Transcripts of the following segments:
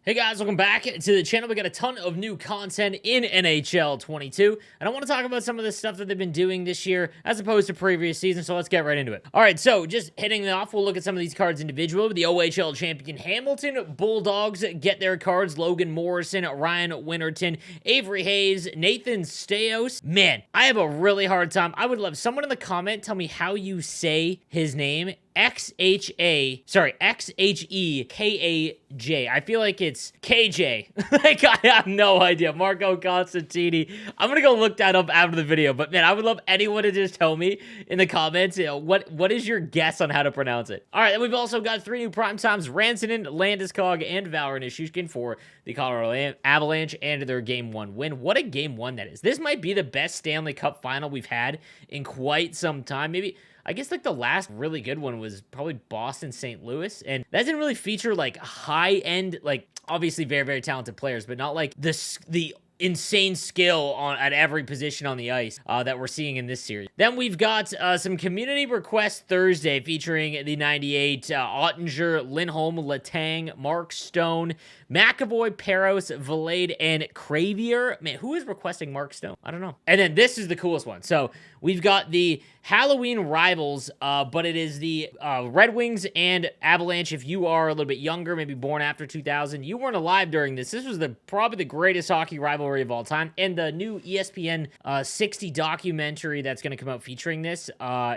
Hey guys, welcome back to the channel. We got a ton of new content in NHL 22, and I want to talk about some of the stuff that they've been doing this year as opposed to previous seasons, so let's get right into it. All right, so just hitting it off, we'll look at some of these cards individually. The OHL champion Hamilton Bulldogs get their cards. Logan Morrison, Ryan Winterton, Avery Hayes, Nathan Staios. Man, I have a really hard time. I would love someone in the comment tell me how you say his name. X-H-E-K-A-J. I feel like it's KJ. Like, I have no idea. Marco Constantini. I'm gonna go look that up after the video, but man, I would love anyone to just tell me in the comments, what is your guess on how to pronounce it? All right, then we've also got 3 new primetimes, Rantanen, Landeskog, and Valor Nichushkin for the Colorado Avalanche and their Game 1 win. What a Game 1 that is. This might be the best Stanley Cup final we've had in quite some time. Maybe, I guess, like, the last really good one was probably Boston St. Louis, and that didn't really feature like high-end, like, obviously very, very talented players, but not like the insane skill at every position on the ice that we're seeing in this series. Then we've got some community requests Thursday featuring the 98 Oettinger, Lindholm, Letang, Mark Stone, McAvoy, Peros, Vlade, and Cravier. Man, who is requesting Mark Stone? I don't know. And then this is the coolest one. So we've got the Halloween rivals, but it is the Red Wings and Avalanche. If you are a little bit younger, maybe born after 2000, you weren't alive during this. This was probably the greatest hockey rivalry of all time. And the new ESPN 60 documentary that's going to come out featuring this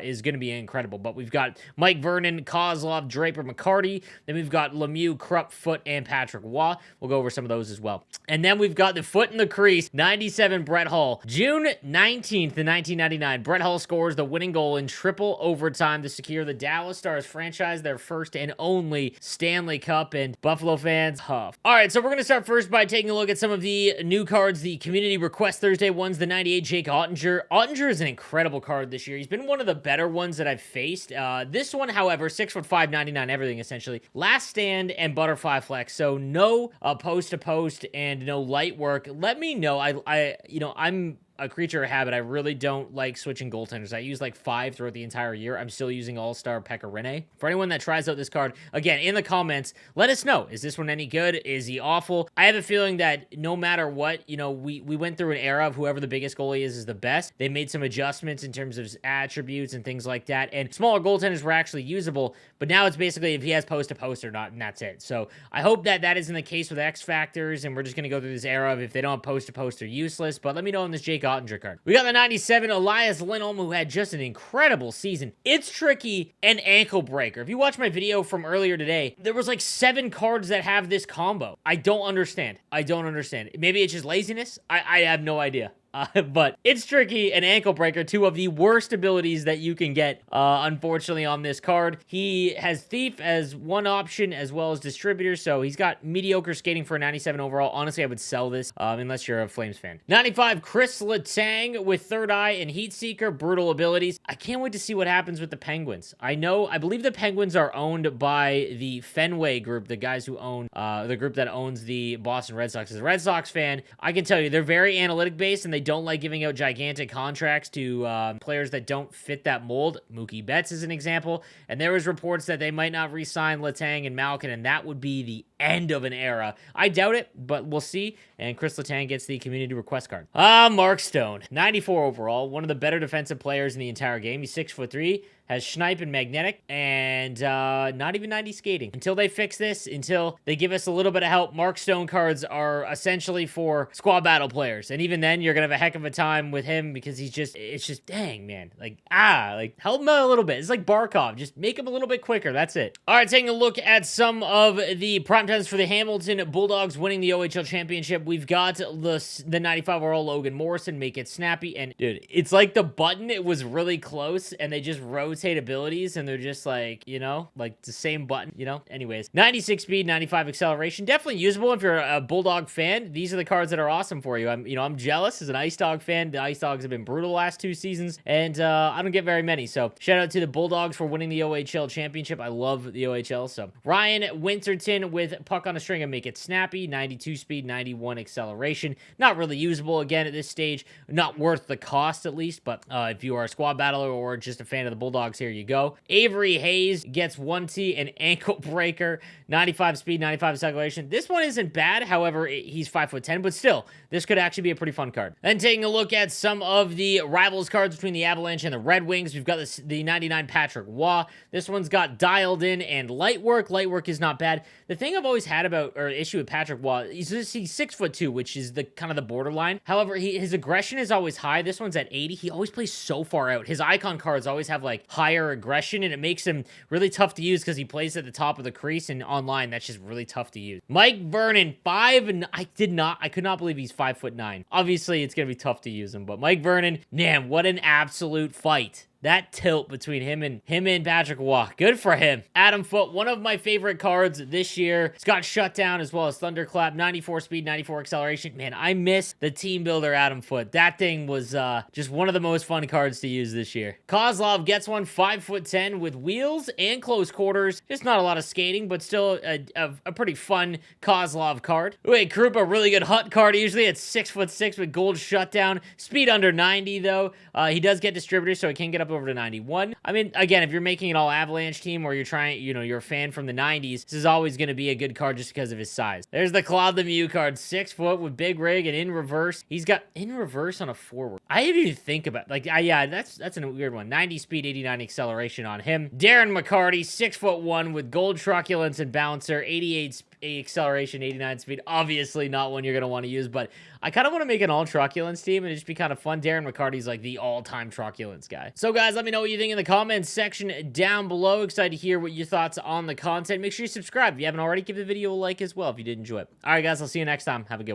is going to be incredible. But we've got Mike Vernon, Kozlov, Draper, McCarty. Then we've got Lemieux, Krupp, Foote, and Patrick Waugh. We'll go over some of those as well. And then we've got the foot in the crease, 97 Brett Hull. June 19th in 1999, Brett Hull scores the winning goal in triple overtime to secure the Dallas Stars franchise their first and only Stanley Cup, and Buffalo fans huff. All right, so we're going to start first by taking a look at some of the new cards. The community request Thursday one's the 98 Jake Oettinger. Oettinger is an incredible card this year. He's been one of the better ones that I've faced. This one, however, 6'5", 99 everything essentially. Last stand and butterfly flex, so no post to post and no light work. Let me know. I'm a creature of habit. I really don't like switching goaltenders. I use like 5 throughout the entire year. I'm still using All-Star Pekka Rinne. For anyone that tries out this card, again, in the comments, let us know. Is this one any good? Is he awful? I have a feeling that no matter what, we went through an era of whoever the biggest goalie is the best. They made some adjustments in terms of attributes and things like that, and smaller goaltenders were actually usable, but now it's basically if he has post-to-post or not, and that's it. So I hope that that isn't the case with X Factors, and we're just going to go through this era of if they don't have post-to-post, they're useless, but let me know on this Jake Oettinger card. We got the 97 Elias Lindholm, who had just an incredible season. It's tricky and ankle breaker. If you watch my video from earlier today, there was like 7 cards that have this combo. I don't understand. Maybe it's just laziness. I have no idea. But it's tricky and ankle breaker, 2 of the worst abilities that you can get, unfortunately, on this card. He has Thief as one option as well as Distributor, so he's got mediocre skating for a 97 overall. Honestly, I would sell this, unless you're a Flames fan. 95, Chris Letang with Third Eye and Heat Seeker, brutal abilities. I can't wait to see what happens with the Penguins. I believe the Penguins are owned by the Fenway Group, the guys who own, the group that owns the Boston Red Sox. As a Red Sox fan, I can tell you, they're very analytic-based, and they don't like giving out gigantic contracts to players that don't fit that mold. Mookie Betts is an example, and there was reports that they might not re-sign Letang and Malkin, and that would be the end of an era. I doubt it, but we'll see. And Chris Letang gets the community request card. Mark Stone, 94 overall, one of the better defensive players in the entire game. He's 6'3", has Schneip and Magnetic, and not even 90 skating. Until they fix this, until they give us a little bit of help, Mark Stone cards are essentially for squad battle players. And even then, you're going to have a heck of a time with him because it's just, dang, man. Help him out a little bit. It's like Barkov. Just make him a little bit quicker. That's it. All right, taking a look at some of the primetimes for the Hamilton Bulldogs winning the OHL championship. We've got the 95 overall Logan Morrison, make it snappy. And, dude, it's like the button, it was really close, and they just rotate abilities, and they're just like, like the same button, Anyways, 96 speed, 95 acceleration. Definitely usable if you're a Bulldog fan. These are the cards that are awesome for you. I'm jealous as an Ice Dog fan. The Ice Dogs have been brutal the last 2 seasons, and I don't get very many. So shout out to the Bulldogs for winning the OHL championship. I love the OHL. So Ryan Winterton with puck on a string and make it snappy, 92 speed, 91 acceleration. Not really usable again at this stage. Not worth the cost at least, but if you are a squad battler or just a fan of the Bulldogs, box. Here you go. Avery Hayes gets 1T, an ankle breaker, 95 speed, 95 acceleration. This one isn't bad. However, he's 5'10", but still, this could actually be a pretty fun card. Then taking a look at some of the rivals cards between the Avalanche and the Red Wings, we've got the 99 Patrick Waugh. This one's got dialed in and light work. Light work is not bad. The thing I've always had about, or issue with Patrick Waugh, he's 6'2", which is the kind of the borderline. However, his aggression is always high. This one's at 80. He always plays so far out. His icon cards always have like higher aggression, and it makes him really tough to use because he plays at the top of the crease, and online that's just really tough to use. Mike Vernon, 5, and I could not believe he's 5'9". Obviously, it's gonna be tough to use him, but Mike Vernon, man, what an absolute fight. That tilt between him and Patrick Waugh. Good for him. Adam Foote, one of my favorite cards this year. It's got Shutdown as well as Thunderclap. 94 speed, 94 acceleration. Man, I miss the team builder Adam Foote. That thing was just one of the most fun cards to use this year. Kozlov gets one, 5'10", with wheels and close quarters. Just not a lot of skating, but still a pretty fun Kozlov card. Wait, Krupa, really good Hut card. Usually it's 6'6" with gold Shutdown. Speed under 90 though. He does get distributors, so he can get up over to 91. I mean, again, if you're making an all Avalanche team or you're trying, you're a fan from the 90s, this is always going to be a good card just because of his size. There's the Claude Lemieux card, 6 foot with big rig and in reverse. He's got in reverse on a forward. I didn't even think about, yeah, that's a weird one. 90 speed, 89 acceleration on him. Darren McCarty, 6'1" with gold truculence and bouncer, 88 acceleration, 89 speed. Obviously not one you're going to want to use, but I kind of want to make an all truculence team and it'd just be kind of fun. Darren McCarty's like the all-time truculence guy. So guys, let me know what you think in the comments section down below. Excited to hear what your thoughts on the content. Make sure you subscribe if you haven't already. Give the video a like as well if you did enjoy it. All right, guys, I'll see you next time. Have a good one.